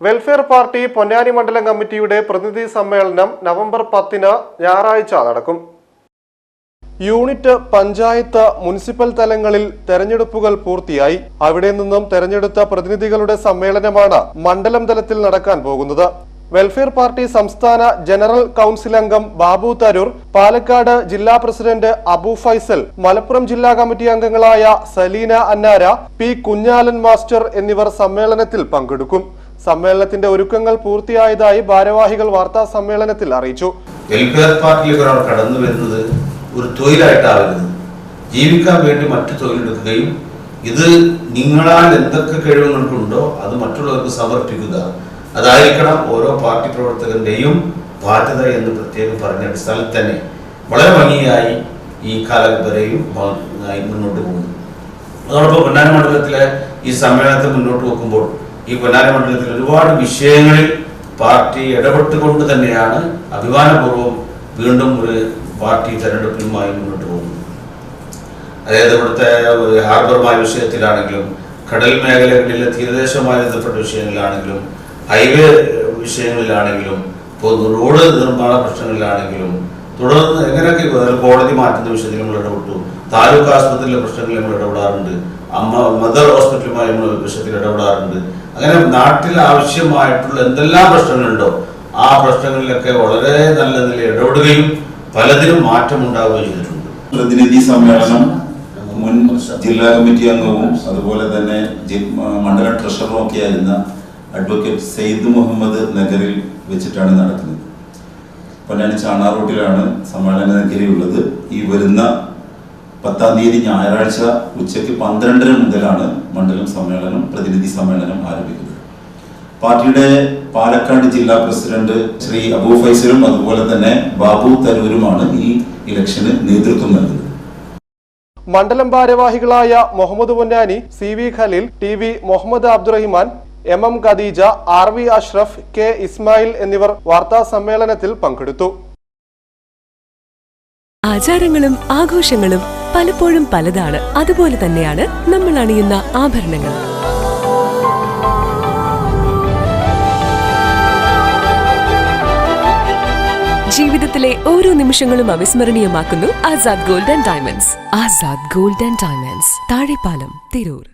Welfare party Ponnani മണ്ഡലം കമ്മിറ്റിയുടെ പ്രതിനിധി സമ്മേളനം നവംബർ 10 ഞായറാഴ്ച നടക്കും. യൂണിറ്റ്, പഞ്ചായത്ത്, മുനിസിപ്പൽ തലങ്ങളിൽ തെരഞ്ഞെടുപ്പുകൾ പൂർത്തിയായി. അവിടെ നിന്നും തെരഞ്ഞെടുത്ത പ്രതിനിധികളുടെ സമ്മേളനമാണ് മണ്ഡലം തലത്തിൽ നടക്കാൻ പോകുന്നത്. വെൽഫെയർ പാർട്ടി സംസ്ഥാന ജനറൽ കൌൺസിൽ അംഗം ബാബു തരൂർ, പാലക്കാട് ജില്ലാ പ്രസിഡന്റ് അബു ഫൈസൽ, മലപ്പുറം ജില്ലാ കമ്മിറ്റി അംഗങ്ങളായ സലീന അന്നാര, പി കുഞ്ഞാലൻ മാസ്റ്റർ എന്നിവർ സമ്മേളനത്തിൽ പങ്കെടുക്കും. സമ്മേളനത്തിന്റെ ഒരുക്കങ്ങൾ പൂർത്തിയായതായി ഭാരവാഹികൾ വാർത്താ സമ്മേളനത്തിൽ അറിയിച്ചു. വെൽഫെയർ പാർട്ടിയിലേക്ക് ഒരാൾ കടന്നു വരുന്നത് ഒരു തൊഴിലായിട്ടാവരുത്, ജീവിക്കാൻ വേണ്ടി മറ്റു തൊഴിലെടുക്കുകയും ഇത് നിങ്ങളാൽ എന്തൊക്കെ കഴിവുകൾക്കുണ്ടോ അത് മറ്റുള്ളവർക്ക് സമർപ്പിക്കുക, അതായിരിക്കണം ഓരോ പാർട്ടി പ്രവർത്തകന്റെയും ബാധ്യത എന്ന് പ്രത്യേകം പറഞ്ഞ അടിസ്ഥാനത്തിൽ തന്നെ വളരെ ഭംഗിയായി ഈ കാലം വരെയും മുന്നോട്ട് പോകുന്നു. അതോടൊപ്പം പൊന്നാനി മണ്ഡലത്തിലെ ഈ സമ്മേളനത്തെ മുന്നോട്ട് വെക്കുമ്പോൾ ഈ പൊന്നാനി മണ്ഡലത്തിൽ ഒരുപാട് വിഷയങ്ങളിൽ പാർട്ടി ഇടപെട്ടുകൊണ്ട് തന്നെയാണ് അഭിമാനപൂർവ്വം വീണ്ടും ഒരു പാർട്ടി തെരഞ്ഞെടുപ്പിനുമായി മുന്നോട്ട് പോകുന്നത്. അതായത് ഇവിടുത്തെ ഹാർബറുമായ വിഷയത്തിലാണെങ്കിലും, കടൽ മേഖലകളിലെ തീരദേശവുമായി ബന്ധപ്പെട്ട വിഷയങ്ങളിലാണെങ്കിലും, ഹൈവേ വിഷയങ്ങളിലാണെങ്കിലും, ഇപ്പോൾ റോഡ് നിർമ്മാണ പ്രശ്നങ്ങളിലാണെങ്കിലും, തുടർന്ന് എങ്ങനെയൊക്കെ കോടതി മാറ്റുന്ന വിഷയത്തിൽ നമ്മൾ ഇടപെട്ടു, താലൂക്ക് ആശുപത്രിയിലെ പ്രശ്നങ്ങളിൽ നമ്മൾ ഇടപെടാറുണ്ട്, മദർ ഹോസ്പിറ്റലുമായി നമ്മൾ വിഷയത്തിൽ ഇടപെടാറുണ്ട്. അങ്ങനെ നാട്ടിൽ ആവശ്യമായിട്ടുള്ള എന്തെല്ലാം പ്രശ്നങ്ങളുണ്ടോ ആ പ്രശ്നങ്ങളിലൊക്കെ വളരെ നല്ല നിലയിൽ ഇടപെടുകയും പലതിനും മാറ്റമുണ്ടാവുകയും ചെയ്തിട്ടുണ്ട്. പ്രതിനിധി സമ്മേളനം മുൻ ജില്ലാ കമ്മിറ്റി അംഗവും അതുപോലെ തന്നെ മണ്ഡലം ട്രഷററും ഒക്കെ ആയിരുന്ന അഡ്വക്കേറ്റ് സെയ്ദ് മുഹമ്മദ് നഗറിൽ വെച്ചിട്ടാണ് നടക്കുന്നത്. പൊന്നാനി ചാണാർ റോഡിലാണ് സമ്മേളന നഗരിയുള്ളത്. ഈ വരുന്ന 10-ാം തീയതി ഞായറാഴ്ച ഉച്ചയ്ക്ക് 12:30 മുതലാണ് മണ്ഡലം സമ്മേളനം, പ്രതിനിധി സമ്മേളനം ആരംഭിക്കുന്നത്. പാർട്ടിയുടെ പാലക്കാട് ജില്ലാ പ്രസിഡന്റ് ശ്രീ അബു ഫൈസലും അതുപോലെ തന്നെ ബാബു തരൂരുമാണ് ഈ ഇലക്ഷന് നേതൃത്വം നൽകുന്നത്. മണ്ഡലം ഭാരവാഹികളായ Muhammad Ponnani, CV Khaleel, TV Muhammad Abdurahiman, MM Khadija, RV Ashraf, K Ismail എന്നിവർ വാർത്താ സമ്മേളനത്തിൽ പങ്കെടുത്തു. ആചാരങ്ങളും ആഘോഷങ്ങളും പലപ്പോഴും പലതാണ്. അതുപോലെ തന്നെയാണ് നമ്മൾ അണിയുന്ന ആഭരണങ്ങൾ. ജീവിതത്തിലെ ഓരോ നിമിഷങ്ങളും അവിസ്മരണീയമാക്കുന്നു Azad gold and diamonds. Azad gold and diamonds, Thazhepalam, Tirur.